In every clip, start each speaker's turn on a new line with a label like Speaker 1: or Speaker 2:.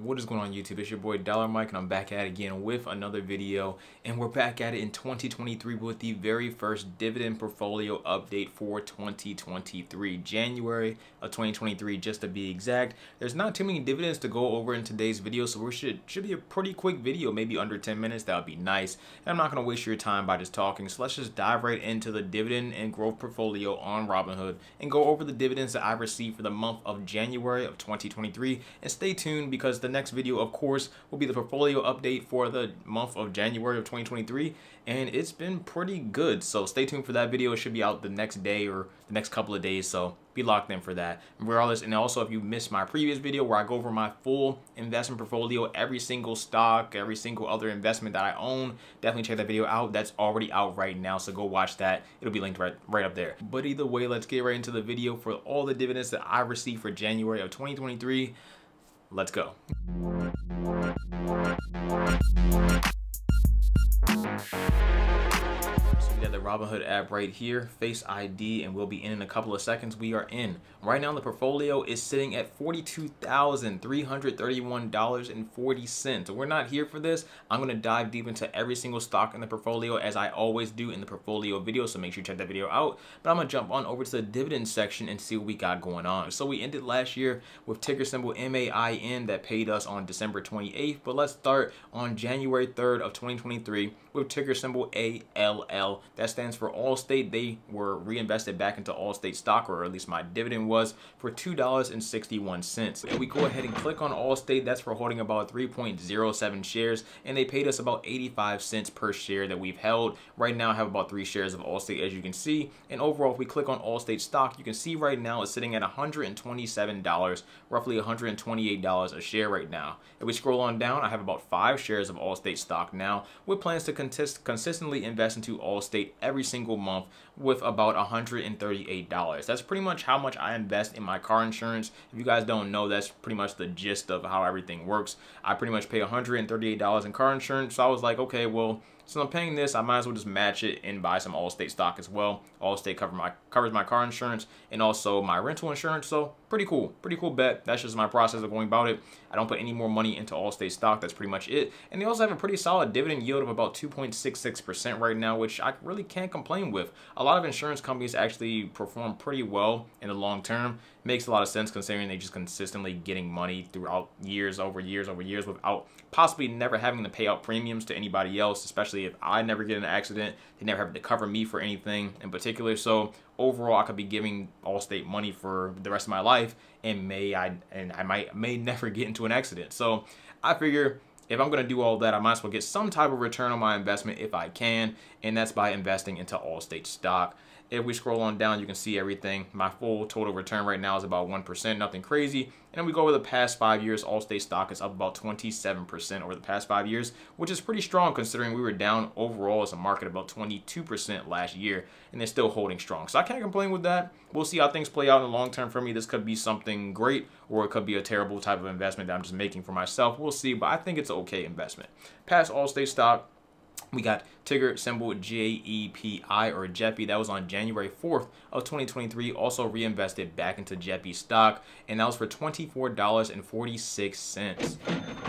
Speaker 1: What is going on YouTube? It's your boy Dollar Mike and I'm back at it again with another video, and we're back at it in 2023 with the very first dividend portfolio update for 2023, January of 2023 just to be exact. There's not too many dividends to go over in today's video, so we should be a pretty quick video, maybe under 10 minutes. That would be nice, and I'm not going to waste your time by just talking, so let's just dive right into the dividend and growth portfolio on Robinhood and go over the dividends that I received for the month of January of 2023, and stay tuned because the next video, of course, will be the portfolio update for the month of January of 2023, and it's been pretty good. So stay tuned for that video. It should be out the next day or the next couple of days, so be locked in for that. Regardless, and also if you missed my previous video where I go over my full investment portfolio, every single stock, every single other investment that I own, definitely check that video out. That's already out right now, so go watch that. It'll be linked right up there. But either way, let's get right into the video for all the dividends that I received for January of 2023. Let's go. The Robinhood app right here, Face ID, and we'll be in a couple of seconds. We are in. Right now the portfolio is sitting at $42,331.40. We're not here for this. I'm going to dive deep into every single stock in the portfolio as I always do in the portfolio video, so make sure you check that video out. But I'm going to jump on over to the dividend section and see what we got going on. So we ended last year with ticker symbol MAIN that paid us on December 28th, but let's start on January 3rd of 2023 with ticker symbol ALL. That stands for Allstate. They were reinvested back into Allstate stock, or at least my dividend was, for $2.61. And we go ahead and click on Allstate. That's for holding about 3.07 shares, and they paid us about 85 cents per share that we've held. Right now I have about 3 shares of Allstate, as you can see. And overall, if we click on Allstate stock, you can see right now it's sitting at $127, roughly $128 a share right now. If we scroll on down, I have about 5 shares of Allstate stock now, with plans to consistently invest into Allstate every single month with about $138. That's pretty much how much I invest in my car insurance. If you guys don't know, that's pretty much the gist of how everything works. I pretty much pay $138 in car insurance, so I was like, okay, well, so I'm paying this, I might as well just match it and buy some Allstate stock as well. Allstate covers my car insurance and also my rental insurance, so pretty cool bet. That's just my process of going about it. I don't put any more money into Allstate stock. That's pretty much it. And they also have a pretty solid dividend yield of about 2.66% right now, which I really can't complain with. A lot of insurance companies actually perform pretty well in the long term. Makes a lot of sense considering they just consistently getting money throughout years over years without possibly never having to pay out premiums to anybody else, especially if I never get in an accident. They never have to cover me for anything in particular. So overall, I could be giving Allstate money for the rest of my life, and I may never get into an accident. So I figure if I'm going to do all that, I might as well get some type of return on my investment if I can, and that's by investing into Allstate stock. If we scroll on down, you can see everything. My full total return right now is about 1%, nothing crazy. And then we go over the past 5 years, Allstate stock is up about 27% over the past 5 years, which is pretty strong considering we were down overall as a market about 22% last year, and they're still holding strong. So I can't complain with that. We'll see how things play out in the long term for me. This could be something great, or it could be a terrible type of investment that I'm just making for myself. We'll see, but I think it's an okay investment. Past Allstate stock, we got ticker symbol JEPI or JEPI. That was on January 4th of 2023. Also reinvested back into JEPI stock, and that was for $24.46.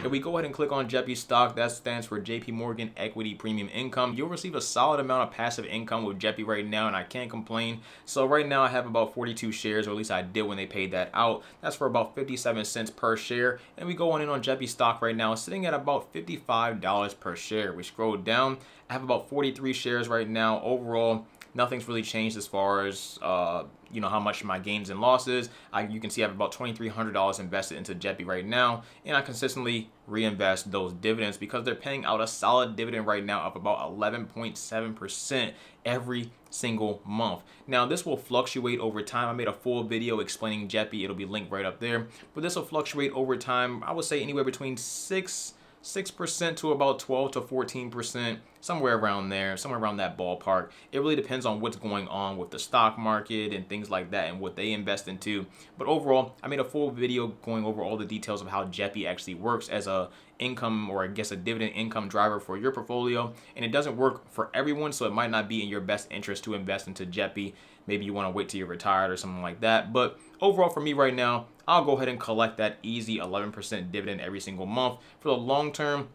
Speaker 1: If we go ahead and click on JEPI stock, that stands for JP Morgan Equity Premium Income. You'll receive a solid amount of passive income with JEPI right now, and I can't complain. So right now I have about 42 shares, or at least I did when they paid that out. That's for about 57 cents per share. And we go on in on JEPI stock right now, sitting at about $55 per share. We scroll down, I have about 43 shares right now. Overall, nothing's really changed as far as how much my gains and losses. You can see I have about $2,300 invested into JEPI right now, and I consistently reinvest those dividends because they're paying out a solid dividend right now of about 11.7% every single month. Now this will fluctuate over time. I made a full video explaining JEPI. It'll be linked right up there, but this will fluctuate over time. I would say anywhere between 6% to about 12 to 14%, somewhere around there, somewhere around that ballpark. It really depends on what's going on with the stock market and things like that and what they invest into. But overall, I made a full video going over all the details of how JEPI actually works as a income, or I guess a dividend income driver for your portfolio. And it doesn't work for everyone, so it might not be in your best interest to invest into JEPI. maybe you want to wait till you're retired or something like that. But overall for me right now, I'll go ahead and collect that easy 11% dividend every single month. For the long term,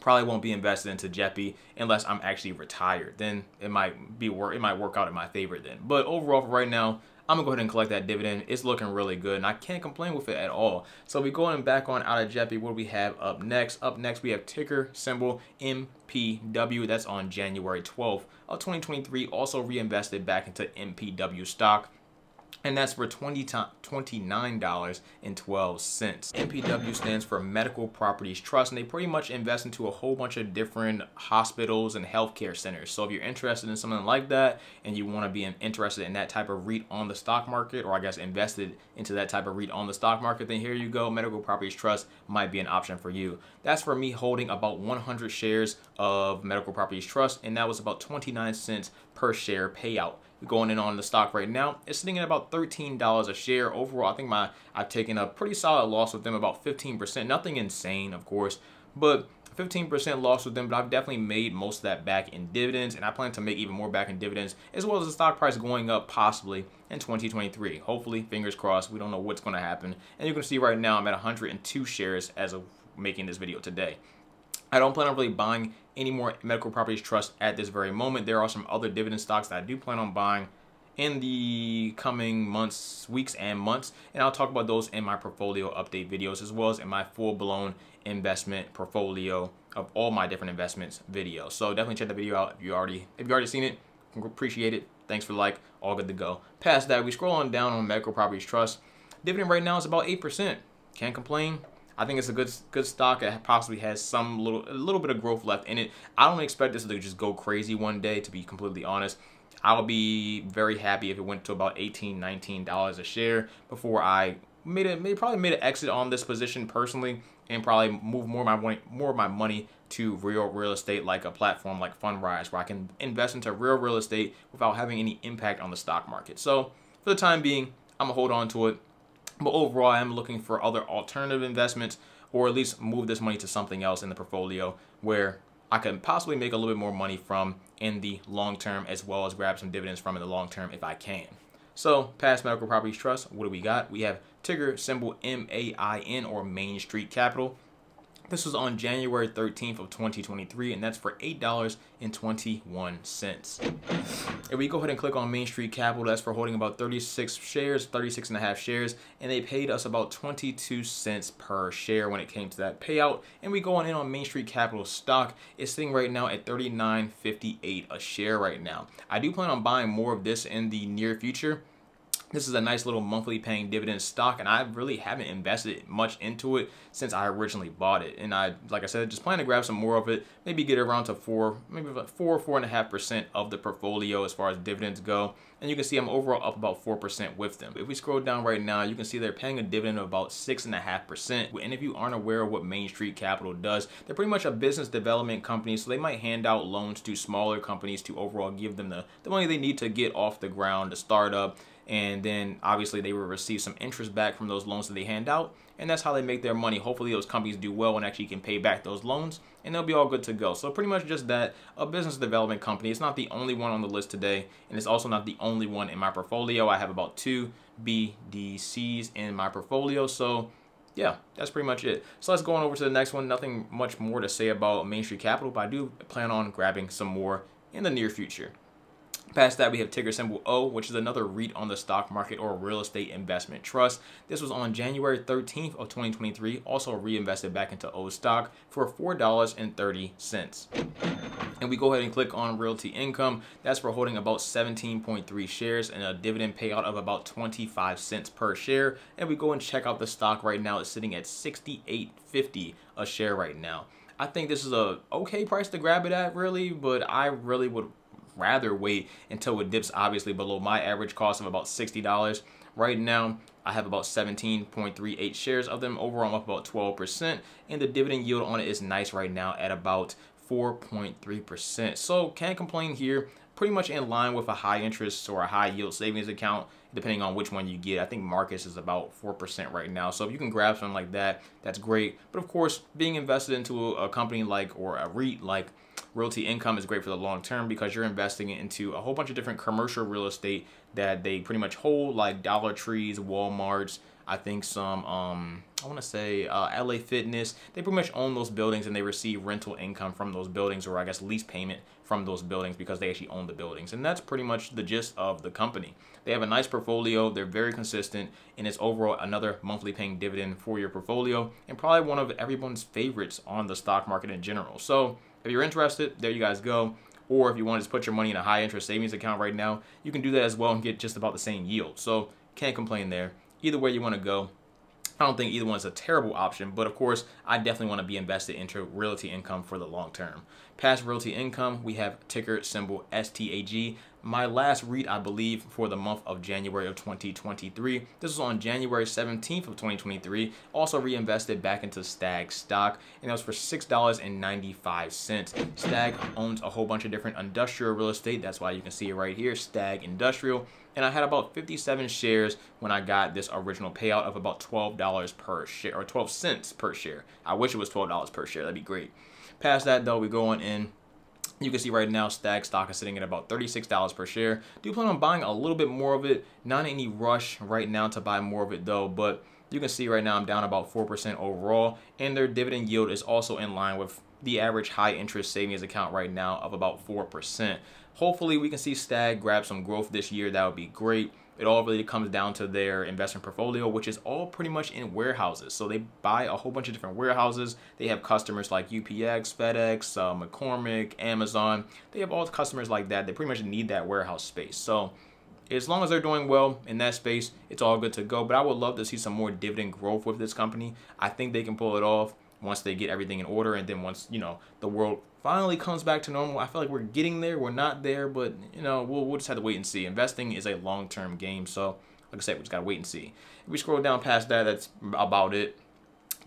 Speaker 1: probably won't be invested into JEPI unless I'm actually retired. Then it might work out in my favor then. But overall for right now, I'm gonna go ahead and collect that dividend. It's looking really good and I can't complain with it at all. So we going back on out of JEPI. What do we have up next? Up next we have ticker symbol MPW. That's on January 12th of 2023. Also reinvested back into MPW stock. And that's for $29.12. MPW stands for Medical Properties Trust, and they pretty much invest into a whole bunch of different hospitals and healthcare centers. So if you're interested in something like that and you want to be interested in that type of REIT on the stock market, or I guess invested into that type of REIT on the stock market, then here you go. Medical Properties Trust might be an option for you. That's for me holding about 100 shares of Medical Properties Trust, and that was about 29 cents per share payout. Going in on the stock right now, it's sitting at about $13 a share. Overall, I think I've taken a pretty solid loss with them, about 15%. Nothing insane, of course, but 15% loss with them. But I've definitely made most of that back in dividends, and I plan to make even more back in dividends, as well as the stock price going up possibly in 2023. Hopefully, fingers crossed. We don't know what's going to happen. And you can see right now I'm at 102 shares as of making this video today. I don't plan on really buying any more Medical Properties Trust at this very moment. There are some other dividend stocks that I do plan on buying in the coming months, weeks and months, and I'll talk about those in my portfolio update videos, as well as in my full-blown investment portfolio of all my different investments videos. So definitely check that video out if you already seen it. Appreciate it. Thanks for the like. All good to go. Past that, we scroll on down on Medical Properties Trust. Dividend right now is about 8%. Can't complain. I think it's a good stock. It possibly has a little bit of growth left in it. I don't expect this to just go crazy one day, to be completely honest. I'll be very happy if it went to about $18, $19 a share before I probably made an exit on this position personally, and probably move more of my money to real estate, like a platform like Fundrise, where I can invest into real estate without having any impact on the stock market. So for the time being, I'm gonna hold on to it. But overall, I am looking for other alternative investments, or at least move this money to something else in the portfolio where I can possibly make a little bit more money from in the long term, as well as grab some dividends from in the long term if I can. So past Medical Properties Trust, what do we got? We have ticker symbol MAIN, or Main Street Capital. This was on January 13th of 2023, and that's for $8.21. If we go ahead and click on Main Street Capital, that's for holding about 36 and a half shares, and they paid us about 22 cents per share when it came to that payout. And we go on in on Main Street Capital stock. It's sitting right now at $39.58 a share right now. I do plan on buying more of this in the near future. This is a nice little monthly paying dividend stock, and I really haven't invested much into it since I originally bought it. And like I said, just plan to grab some more of it, maybe get around to 4.5% of the portfolio as far as dividends go. And you can see I'm overall up about 4% with them. If we scroll down right now, you can see they're paying a dividend of about 6.5%. And if you aren't aware of what Main Street Capital does, they're pretty much a business development company. So they might hand out loans to smaller companies to overall give them the money they need to get off the ground, to start up. And then obviously they will receive some interest back from those loans that they hand out, and that's how they make their money. Hopefully those companies do well and actually can pay back those loans, and they'll be all good to go. So pretty much just that, a business development company. It's not the only one on the list today, and it's also not the only one in my portfolio. I have about 2 BDCs in my portfolio. So yeah, that's pretty much it. So let's go on over to the next one. Nothing much more to say about Main Street Capital, but I do plan on grabbing some more in the near future. Past that, we have ticker symbol O, which is another REIT on the stock market, or real estate investment trust. This was on January 13th of 2023, also reinvested back into O stock for $4.30. And we go ahead and click on Realty Income. That's for holding about 17.3 shares and a dividend payout of about 25 cents per share. And we go and check out the stock right now. It's sitting at $68.50 a share right now. I think this is a okay price to grab it at, really, but I really would rather wait until it dips obviously below my average cost of about $60. Right now, I have about 17.38 shares of them. Overall, I'm up about 12%, and the dividend yield on it is nice right now at about 4.3%. So can't complain here. Pretty much in line with a high interest or a high yield savings account, depending on which one you get. I think Marcus is about 4% right now. So if you can grab something like that, that's great. But of course, being invested into a company like, or a REIT like Realty income is great for the long term because you're investing into a whole bunch of different commercial real estate that they pretty much hold, like Dollar Trees, Walmarts, I think some, I want to say LA Fitness. They pretty much own those buildings and they receive rental income from those buildings, or I guess lease payment from those buildings because they actually own the buildings. And that's pretty much the gist of the company. They have a nice portfolio. They're very consistent, and it's overall another monthly paying dividend for your portfolio, and probably one of everyone's favorites on the stock market in general. So if you're interested, there you guys go. Or if you want to just put your money in a high interest savings account right now, you can do that as well and get just about the same yield. So can't complain there. Either way you want to go, I don't think either one is a terrible option, but of course, I definitely want to be invested into realty income for the long term. Past realty income, we have ticker symbol STAG. My last read, I believe, for the month of January of 2023. This was on January 17th of 2023. Also reinvested back into Stag stock, and that was for $6.95. Stag owns a whole bunch of different industrial real estate. That's why you can see it right here, Stag Industrial. And I had about 57 shares when I got this original payout of about $12 per share, or 12 cents per share. I wish it was $12 per share. That'd be great. Past that, though, we go on in. You can see right now Stag stock is sitting at about $36 per share. Do plan on buying a little bit more of it. Not any rush right now to buy more of it, though, but you can see right now I'm down about 4% overall, and their dividend yield is also in line with the average high interest savings account right now of about 4%. Hopefully we can see Stag grab some growth this year. That would be great. It all really comes down to their investment portfolio, which is all pretty much in warehouses. So they buy a whole bunch of different warehouses. They have customers like UPS, FedEx, McCormick, Amazon. They have all the customers like that. They pretty much need that warehouse space. So as long as they're doing well in that space, it's all good to go. But I would love to see some more dividend growth with this company. I think they can pull it off once they get everything in order, and then once, you know, the world finally comes back to normal. I feel like we're getting there. We're not there, but, you know, we'll just have to wait and see. Investing is a long-term game, so like I said, we just gotta wait and see. If we scroll down past that, that's about it.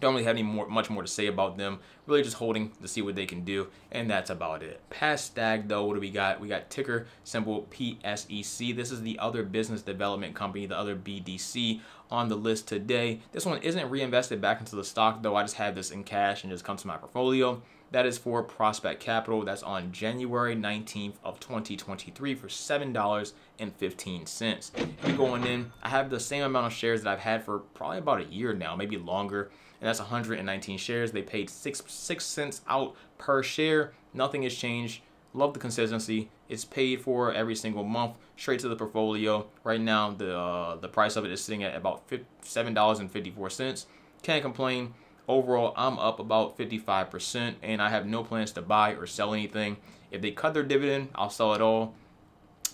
Speaker 1: Don't really have much more to say about them. Really just holding to see what they can do, and that's about it. Past Stag, though, what do we got? We got ticker symbol PSEC. This is the other business development company, the other BDC on the list today. This one isn't reinvested back into the stock, though. I just have this in cash and just comes to my portfolio. That is for Prospect Capital. That's on January 19th of 2023 for $7.15. If you're going in, I have the same amount of shares that I've had for probably about a year now, maybe longer. And that's 119 shares. They paid 6 cents out per share. Nothing has changed. Love the consistency. It's paid for every single month, straight to the portfolio. Right now, the price of it is sitting at about $7.54. Can't complain. Overall, I'm up about 55%, and I have no plans to buy or sell anything. If they cut their dividend, I'll sell it all.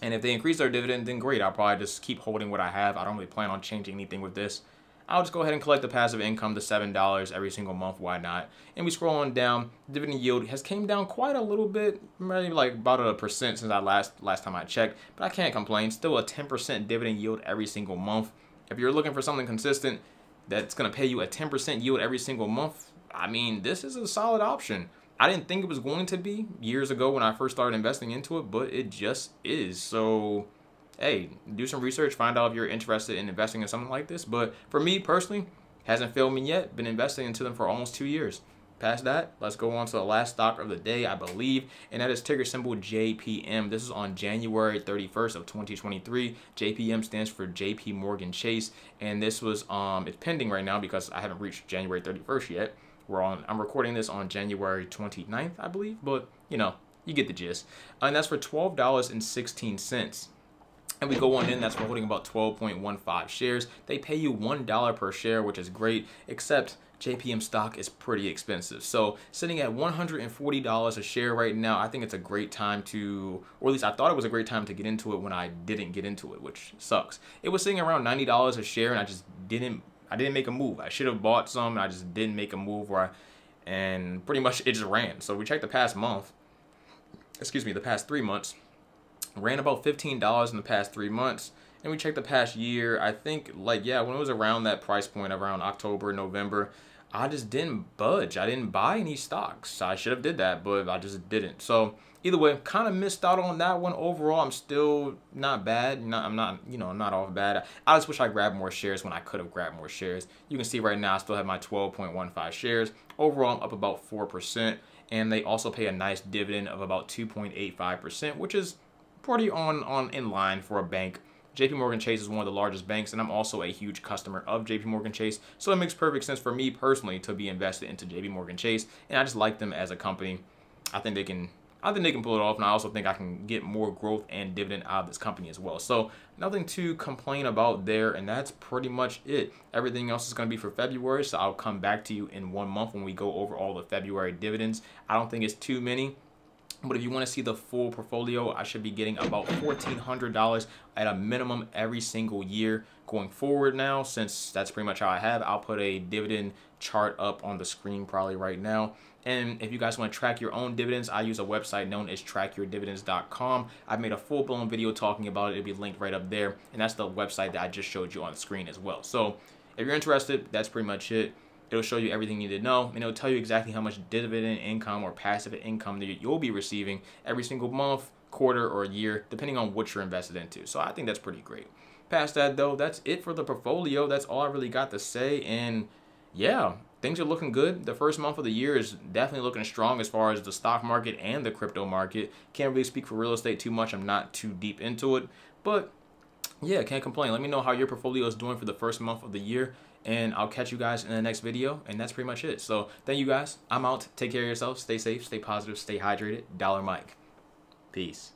Speaker 1: And if they increase their dividend, then great. I'll probably just keep holding what I have. I don't really plan on changing anything with this. I'll just go ahead and collect the passive income, the $7 every single month. Why not? And we scroll on down. Dividend yield has came down quite a little bit, maybe like about 1% since I last time I checked. But I can't complain. Still a 10% dividend yield every single month. If you're looking for something consistent that's going to pay you a 10% yield every single month, I mean, this is a solid option. I didn't think it was going to be years ago when I first started investing into it, but it just is. So, hey, do some research, find out if you're interested in investing in something like this. But for me personally, hasn't failed me yet. Been investing into them for almost 2 years. Past that, let's go on to the last stock of the day, I believe, and that is ticker symbol JPM. This is on January 31st of 2023. JPM stands for JP Morgan Chase, and this was it's pending right now because I haven't reached January 31st yet. I'm recording this on January 29th, I believe, but you know, you get the gist. And that's for $12.16. And we go on in, that's for holding about 12.15 shares. They pay you $1 per share, which is great, except JPM stock is pretty expensive. So sitting at $140 a share right now, I think it's a great time to, or at least I thought it was a great time to get into it when I didn't get into it, which sucks. It was sitting around $90 a share, and I didn't make a move. I should have bought some, and I just didn't make a move, and pretty much it just ran. So we checked the past month, the past 3 months, ran about $15 in the past 3 months. And we checked the past year, I think, like, yeah, when it was around that price point, around October, November, I just didn't budge. I didn't buy any stocks. I should have did that, but I just didn't. So either way, kind of missed out on that one. Overall, I'm still not bad. I'm not off bad. I just wish I grabbed more shares when I could have grabbed more shares. You can see right now I still have my 12.15 shares. Overall, I'm up about 4%. and they also pay a nice dividend of about 2.85%, which is pretty on in line for a bank. JP Morgan Chase is one of the largest banks, and I'm also a huge customer of JP Morgan Chase, so it makes perfect sense for me personally to be invested into JP Morgan Chase, and I just like them as a company. I think they can pull it off, and I also think I can get more growth and dividend out of this company as well. So nothing to complain about there, and that's pretty much it. Everything else is going to be for February, so I'll come back to you in 1 month when we go over all the February dividends. I don't think it's too many, but if you want to see the full portfolio, I should be getting about $1,400 at a minimum every single year going forward now, since that's pretty much how I have. I'll put a dividend chart up on the screen probably right now. And if you guys want to track your own dividends, I use a website known as trackyourdividends.com. I've made a full-blown video talking about it. It'll be linked right up there. And that's the website that I just showed you on the screen as well. So if you're interested, that's pretty much it. It'll show you everything you need to know, and it'll tell you exactly how much dividend income or passive income that you'll be receiving every single month, quarter, or year, depending on what you're invested into. So I think that's pretty great. Past that, though, that's it for the portfolio. That's all I really got to say. And yeah, things are looking good. The first month of the year is definitely looking strong as far as the stock market and the crypto market. Can't really speak for real estate too much. I'm not too deep into it, but yeah, can't complain. Let me know how your portfolio is doing for the first month of the year, and I'll catch you guys in the next video. And that's pretty much it. So thank you guys. I'm out. Take care of yourselves. Stay safe, stay positive, stay hydrated. Dollar Mike. Peace.